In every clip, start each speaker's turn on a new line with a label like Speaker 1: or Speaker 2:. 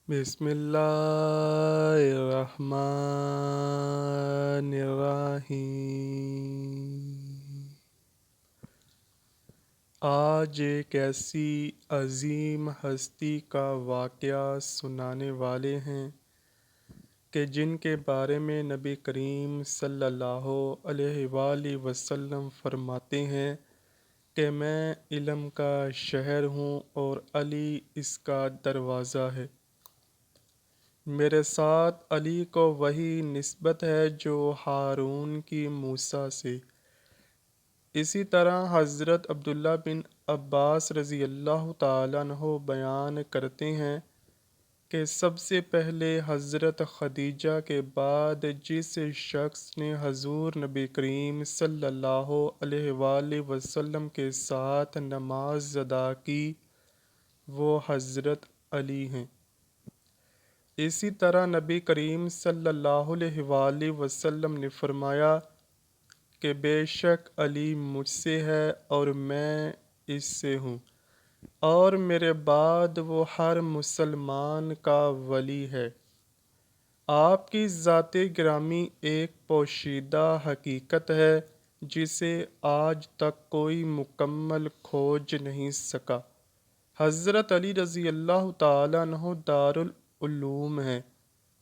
Speaker 1: بسم اللہ الرحمن الرحیم۔ آج ایک ایسی عظیم ہستی کا واقعہ سنانے والے ہیں کہ جن کے بارے میں نبی کریم صلی اللہ علیہ وآلہ وسلم فرماتے ہیں کہ میں علم کا شہر ہوں اور علی اس کا دروازہ ہے۔ میرے ساتھ علی کو وہی نسبت ہے جو ہارون کی موسیٰ سے۔ اسی طرح حضرت عبداللہ بن عباس رضی اللہ تعالیٰ عنہ بیان کرتے ہیں کہ سب سے پہلے حضرت خدیجہ کے بعد جس شخص نے حضور نبی کریم صلی اللہ علیہ وآلہ وسلم کے ساتھ نماز ادا کی وہ حضرت علی ہیں۔ اسی طرح نبی کریم صلی اللہ علیہ وآلہ وسلم نے فرمایا کہ بے شک علی مجھ سے ہے اور میں اس سے ہوں، اور میرے بعد وہ ہر مسلمان کا ولی ہے۔ آپ کی ذات گرامی ایک پوشیدہ حقیقت ہے جسے آج تک کوئی مکمل کھوج نہیں سکا۔ حضرت علی رضی اللہ تعالیٰ عنہ دارالعلوم ہیں۔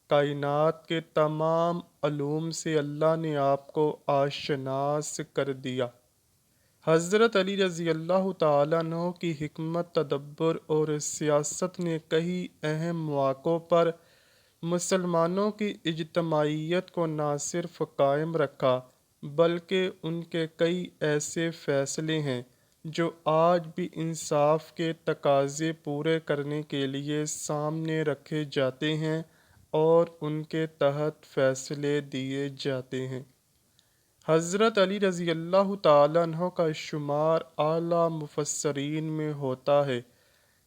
Speaker 1: کائنات کے تمام علوم سے اللہ نے آپ کو آشناس کر دیا۔ حضرت علی رضی اللہ تعالیٰ عنہ کی حکمت، تدبر اور سیاست نے کئی اہم مواقعوں پر مسلمانوں کی اجتماعیت کو نہ صرف قائم رکھا بلکہ ان کے کئی ایسے فیصلے ہیں جو آج بھی انصاف کے تقاضے پورے کرنے کے لیے سامنے رکھے جاتے ہیں اور ان کے تحت فیصلے دیے جاتے ہیں۔ حضرت علی رضی اللہ تعالیٰ عنہ کا شمار اعلیٰ مفسرین میں ہوتا ہے۔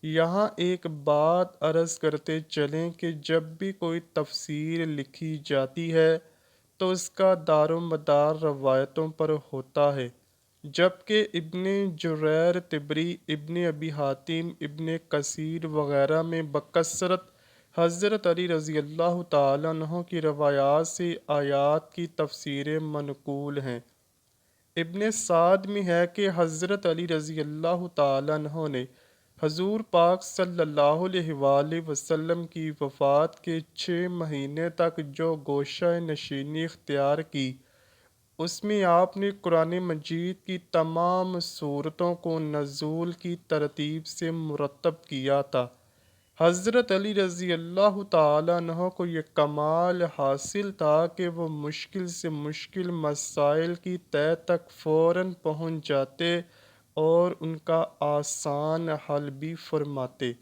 Speaker 1: یہاں ایک بات عرض کرتے چلیں کہ جب بھی کوئی تفسیر لکھی جاتی ہے تو اس کا دار و مدار روایتوں پر ہوتا ہے، جبکہ ابن جریر طبری، ابن ابی حاتم، ابن کثیر وغیرہ میں بکثرت حضرت علی رضی اللہ تعالیٰ عنہ کی روایات سے آیات کی تفسیریں منقول ہیں۔ ابن سعد میں ہے کہ حضرت علی رضی اللہ تعالیٰ عنہ نے حضور پاک صلی اللہ علیہ وآلہ وسلم کی وفات کے 6 مہینے تک جو گوشہ نشینی اختیار کی، اس میں آپ نے قرآن مجید کی تمام سورتوں کو نزول کی ترتیب سے مرتب کیا تھا۔ حضرت علی رضی اللہ تعالیٰ عنہ کو یہ کمال حاصل تھا کہ وہ مشکل سے مشکل مسائل کی تہہ تک فوراً پہنچ جاتے اور ان کا آسان حل بھی فرماتے۔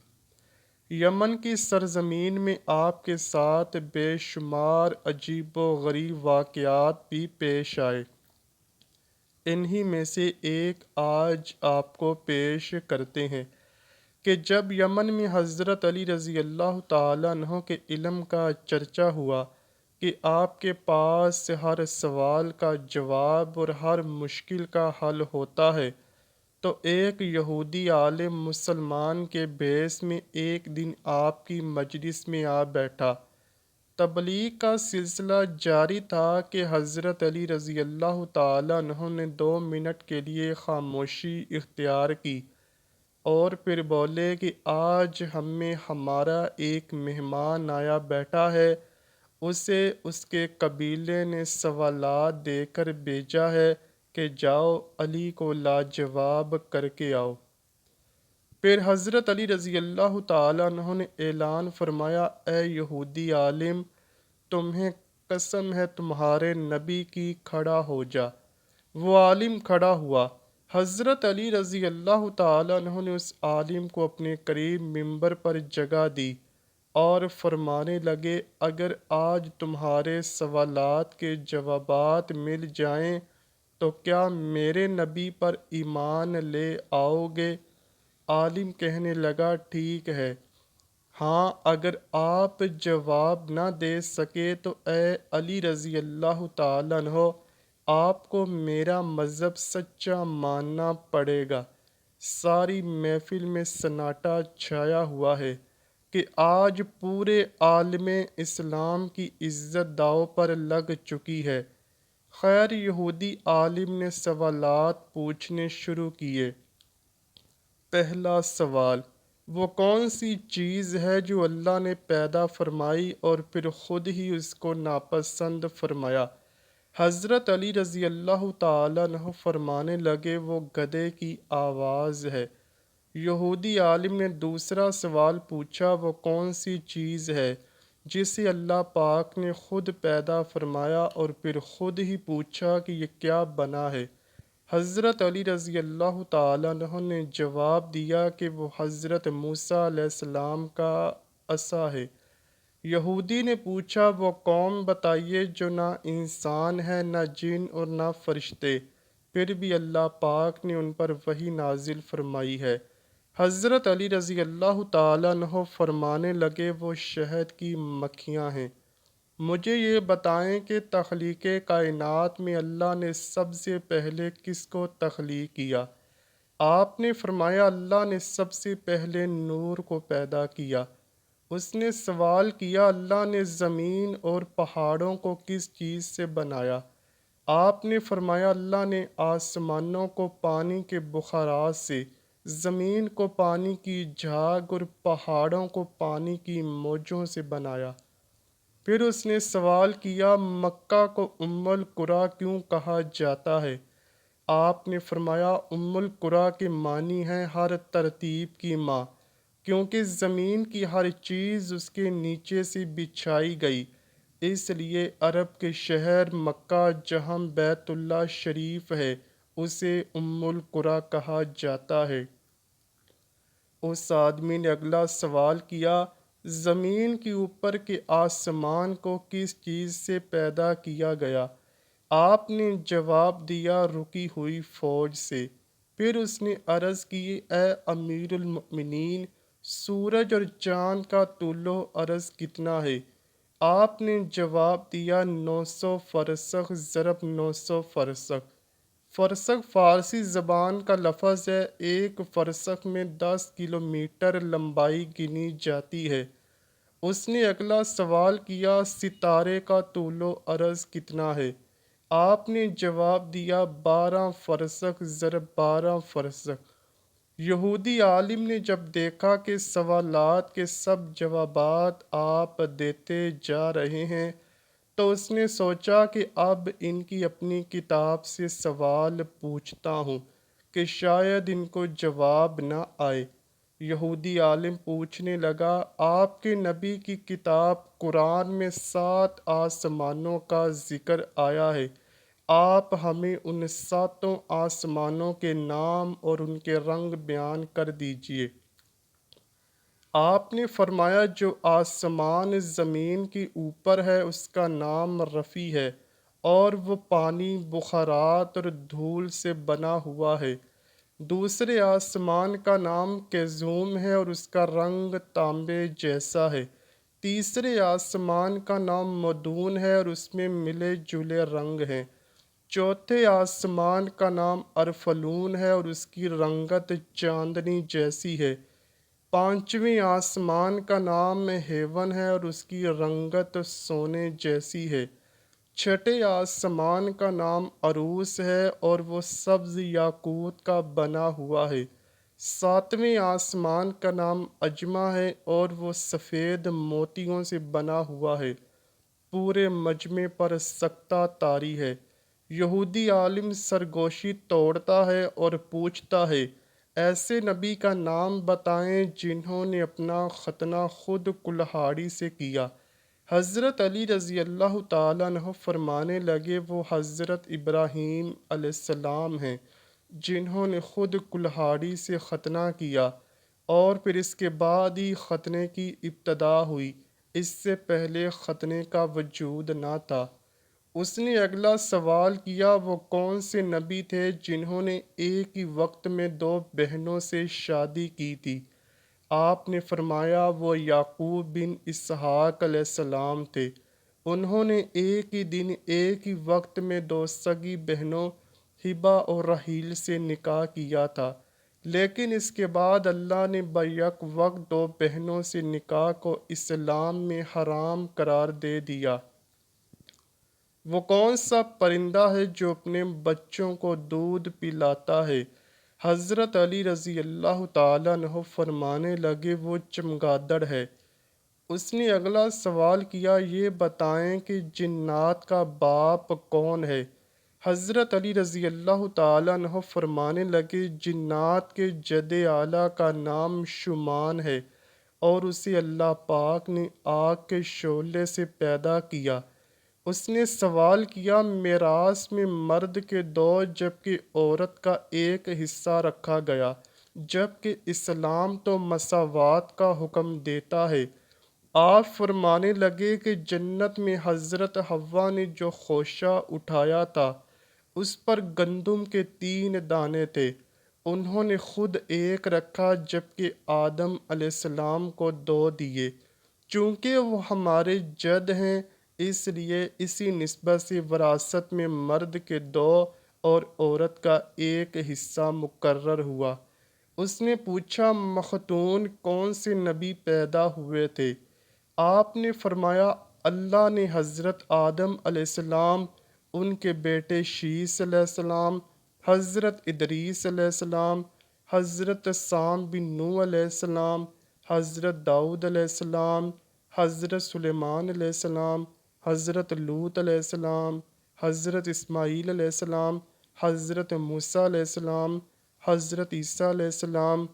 Speaker 1: یمن کی سرزمین میں آپ کے ساتھ بے شمار عجیب و غریب واقعات بھی پیش آئے۔ انہی میں سے ایک آج آپ کو پیش کرتے ہیں کہ جب یمن میں حضرت علی رضی اللہ تعالیٰ عنہ کے علم کا چرچا ہوا کہ آپ کے پاس ہر سوال کا جواب اور ہر مشکل کا حل ہوتا ہے، تو ایک یہودی عالم مسلمان کے بھیس میں ایک دن آپ کی مجلس میں آ بیٹھا۔ تبلیغ کا سلسلہ جاری تھا کہ حضرت علی رضی اللہ تعالیٰ عنہ نے 2 منٹ کے لیے خاموشی اختیار کی اور پھر بولے کہ آج ہم میں ہمارا ایک مہمان آیا بیٹھا ہے، اسے اس کے قبیلے نے سوالات دے کر بھیجا ہے کہ جاؤ علی کو لاجواب کر کے آؤ۔ پھر حضرت علی رضی اللہ تعالیٰ عنہ نے اعلان فرمایا، اے یہودی عالم، تمہیں قسم ہے تمہارے نبی کی، کھڑا ہو جا۔ وہ عالم کھڑا ہوا۔ حضرت علی رضی اللہ تعالیٰ عنہ نے اس عالم کو اپنے قریب منبر پر جگہ دی اور فرمانے لگے، اگر آج تمہارے سوالات کے جوابات مل جائیں تو کیا میرے نبی پر ایمان لے آؤ گے؟ عالم کہنے لگا، ٹھیک ہے، ہاں اگر آپ جواب نہ دے سکے تو اے علی رضی اللہ تعالیٰ عنہ، آپ کو میرا مذہب سچا ماننا پڑے گا۔ ساری محفل میں سناٹا چھایا ہوا ہے۔ کہ آج پورے عالم اسلام کی عزت داؤ پر لگ چکی ہے۔ خیر یہودی عالم نے سوالات پوچھنے شروع کیے۔ پہلا سوال، وہ کون سی چیز ہے جو اللہ نے پیدا فرمائی اور پھر خود ہی اس کو ناپسند فرمایا؟ حضرت علی رضی اللہ تعالیٰ عنہ فرمانے لگے، وہ گدھے کی آواز ہے۔ یہودی عالم نے دوسرا سوال پوچھا، وہ کون سی چیز ہے جسے اللہ پاک نے خود پیدا فرمایا اور پھر خود ہی پوچھا کہ یہ کیا بنا ہے؟ حضرت علی رضی اللہ تعالیٰ عنہ نے جواب دیا کہ وہ حضرت موسیٰ علیہ السلام کا عصا ہے۔ یہودی نے پوچھا، وہ قوم بتائیے جو نہ انسان ہے، نہ جن اور نہ فرشتے، پھر بھی اللہ پاک نے ان پر وحی نازل فرمائی ہے۔ حضرت علی رضی اللہ تعالیٰ عنہ فرمانے لگے، وہ شہد کی مکھیاں ہیں۔ مجھے یہ بتائیں کہ تخلیق کائنات میں اللہ نے سب سے پہلے کس کو تخلیق کیا؟ آپ نے فرمایا، اللہ نے سب سے پہلے نور کو پیدا کیا۔ اس نے سوال کیا، اللہ نے زمین اور پہاڑوں کو کس چیز سے بنایا؟ آپ نے فرمایا، اللہ نے آسمانوں کو پانی کے بخارات سے، زمین کو پانی کی جھاگ اور پہاڑوں کو پانی کی موجوں سے بنایا۔ پھر اس نے سوال کیا، مکہ کو ام القریٰ کیوں کہا جاتا ہے؟ آپ نے فرمایا، ام القریٰ کے معنی ہے ہر ترتیب کی ماں، کیونکہ زمین کی ہر چیز اس کے نیچے سے بچھائی گئی، اس لیے عرب کے شہر مکہ جہاں بیت اللہ شریف ہے اسے ام القریٰ کہا جاتا ہے۔ اس آدمی نے اگلا سوال کیا، زمین کے اوپر کے آسمان کو کس چیز سے پیدا کیا گیا؟ آپ نے جواب دیا، رکی ہوئی فوج سے۔ پھر اس نے عرض کی، اے امیر المؤمنین، سورج اور چاند کا طول و عرض کتنا ہے؟ آپ نے جواب دیا، 900 فرسخ ضرب 900 فرسخ۔ فرسخ فارسی زبان کا لفظ ہے، ایک فرسخ میں 10 کلومیٹر لمبائی گنی جاتی ہے۔ اس نے اگلا سوال کیا، ستارے کا طول و عرض کتنا ہے؟ آپ نے جواب دیا، 12 فرسخ ضرب 12 فرسخ۔ یہودی عالم نے جب دیکھا کہ سوالات کے سب جوابات آپ دیتے جا رہے ہیں تو اس نے سوچا کہ اب ان کی اپنی کتاب سے سوال پوچھتا ہوں کہ شاید ان کو جواب نہ آئے۔ یہودی عالم پوچھنے لگا، آپ کے نبی کی کتاب قرآن میں 7 آسمانوں کا ذکر آیا ہے، آپ ہمیں ان 7 آسمانوں کے نام اور ان کے رنگ بیان کر دیجئے۔ آپ نے فرمایا، جو آسمان زمین کے اوپر ہے اس کا نام رفیع ہے اور وہ پانی، بخارات اور دھول سے بنا ہوا ہے۔ دوسرے آسمان کا نام کیزوم ہے اور اس کا رنگ تانبے جیسا ہے۔ تیسرے آسمان کا نام مدون ہے اور اس میں ملے جلے رنگ ہیں۔ چوتھے آسمان کا نام ارفلون ہے اور اس کی رنگت چاندنی جیسی ہے۔ پانچویں آسمان کا نام ہیون ہے اور اس کی رنگت سونے جیسی ہے۔ چھٹے آسمان کا نام عروس ہے اور وہ سبز یاقوت کا بنا ہوا ہے۔ ساتویں آسمان کا نام اجمہ ہے اور وہ سفید موتیوں سے بنا ہوا ہے۔ پورے مجمع پر سکتہ طاری ہے۔ یہودی عالم سرگوشی توڑتا ہے اور پوچھتا ہے، ایسے نبی کا نام بتائیں جنہوں نے اپنا ختنہ خود کلہاڑی سے کیا۔ حضرت علی رضی اللہ تعالیٰ عنہ فرمانے لگے، وہ حضرت ابراہیم علیہ السلام ہیں جنہوں نے خود کلہاڑی سے ختنہ کیا، اور پھر اس کے بعد ہی ختنے کی ابتدا ہوئی، اس سے پہلے ختنے کا وجود نہ تھا۔ اس نے اگلا سوال کیا، وہ کون سے نبی تھے جنہوں نے ایک ہی وقت میں 2 بہنوں سے شادی کی تھی؟ آپ نے فرمایا، وہ یعقوب بن اسحاق علیہ السلام تھے۔ انہوں نے ایک ہی دن ایک ہی وقت میں 2 سگی بہنوں ہبہ اور رحیل سے نکاح کیا تھا۔ لیکن اس کے بعد اللہ نے بیک وقت دو بہنوں سے نکاح کو اسلام میں حرام قرار دے دیا۔ وہ کون سا پرندہ ہے جو اپنے بچوں کو دودھ پلاتا ہے؟ حضرت علی رضی اللہ تعالیٰ عنہ فرمانے لگے وہ چمگادڑ ہے۔ اس نے اگلا سوال کیا، یہ بتائیں کہ جنات کا باپ کون ہے؟ حضرت علی رضی اللہ تعالیٰ عنہ فرمانے لگے جنات کے جد اعلیٰ کا نام شمان ہے اور اسے اللہ پاک نے آگ کے شعلے سے پیدا کیا۔ اس نے سوال کیا، میراث میں مرد کے دو جبکہ عورت کا ایک حصہ رکھا گیا، جبکہ اسلام تو مساوات کا حکم دیتا ہے۔ آپ فرمانے لگے کہ جنت میں حضرت حوا نے جو خوشہ اٹھایا تھا اس پر گندم کے 3 دانے تھے، انہوں نے خود ایک رکھا جبکہ آدم علیہ السلام کو 2 دیے۔ چونکہ وہ ہمارے جد ہیں اس لیے اسی نسبت سے وراثت میں مرد کے 2 اور عورت کا 1 حصہ مقرر ہوا۔ اس نے پوچھا، مختون کون سے نبی پیدا ہوئے تھے؟ آپ نے فرمایا، اللہ نے حضرت آدم علیہ السلام، ان کے بیٹے شیس علیہ السلام، حضرت ادریس علیہ السلام، حضرت سام بن نوح علیہ السلام، حضرت داؤد علیہ السلام، حضرت سلیمان علیہ السلام، حضرت لوط علیہ السلام، حضرت اسماعیل علیہ السلام، حضرت موسیٰ علیہ السلام، حضرت عیسیٰ علیہ السلام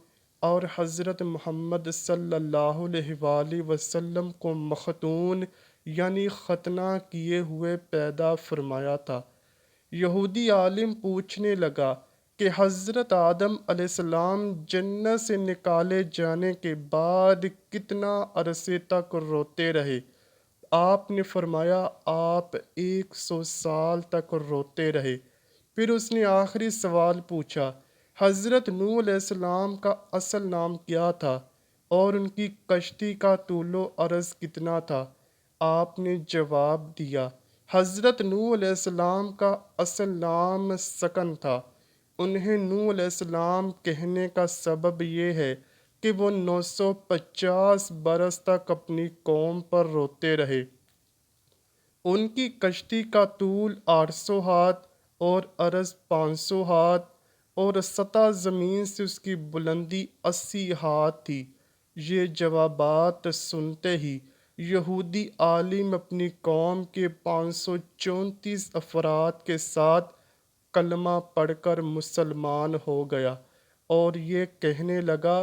Speaker 1: اور حضرت محمد صلی اللہ علیہ وآلہ وسلم کو مختون یعنی ختنہ کیے ہوئے پیدا فرمایا تھا۔ یہودی عالم پوچھنے لگا کہ حضرت آدم علیہ السلام جنت سے نکالے جانے کے بعد کتنا عرصے تک روتے رہے؟ آپ نے فرمایا، آپ 100 سال تک روتے رہے۔ پھر اس نے آخری سوال پوچھا، حضرت نوح علیہ السلام کا اصل نام کیا تھا اور ان کی کشتی کا طول و عرض کتنا تھا؟ آپ نے جواب دیا، حضرت نوح علیہ السلام کا اصل نام سکن تھا۔ انہیں نوح علیہ السلام کہنے کا سبب یہ ہے کہ وہ 950 برس تک اپنی قوم پر روتے رہے۔ ان کی کشتی کا طول 800 ہاتھ اور عرض 500 ہاتھ اور سطح زمین سے اس کی بلندی 80 ہاتھ تھی۔ یہ جوابات سنتے ہی یہودی عالم اپنی قوم کے 534 افراد کے ساتھ کلمہ پڑھ کر مسلمان ہو گیا اور یہ کہنے لگا،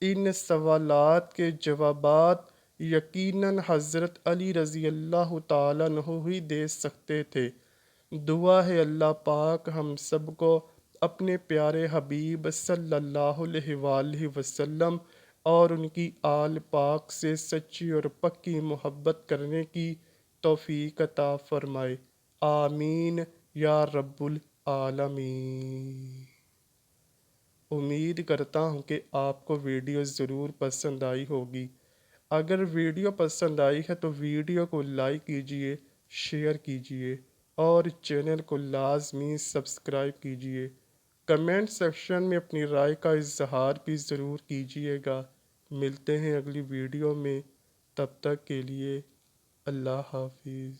Speaker 1: ان سوالات کے جوابات یقیناً حضرت علی رضی اللہ تعالیٰ عنہ ہی دے سکتے تھے۔ دعا ہے اللہ پاک ہم سب کو اپنے پیارے حبیب صلی اللہ علیہ وآلہ وسلم اور ان کی آل پاک سے سچی اور پکی محبت کرنے کی توفیق عطا فرمائے، آمین یا رب العالمین۔ امید کرتا ہوں کہ آپ کو ویڈیو ضرور پسند آئی ہوگی۔ اگر ویڈیو پسند آئی ہے تو ویڈیو کو لائک کیجئے، شیئر کیجئے اور چینل کو لازمی سبسکرائب کیجئے۔ کمنٹ سیکشن میں اپنی رائے کا اظہار بھی ضرور کیجئے گا۔ ملتے ہیں اگلی ویڈیو میں، تب تک کے لیے اللہ حافظ۔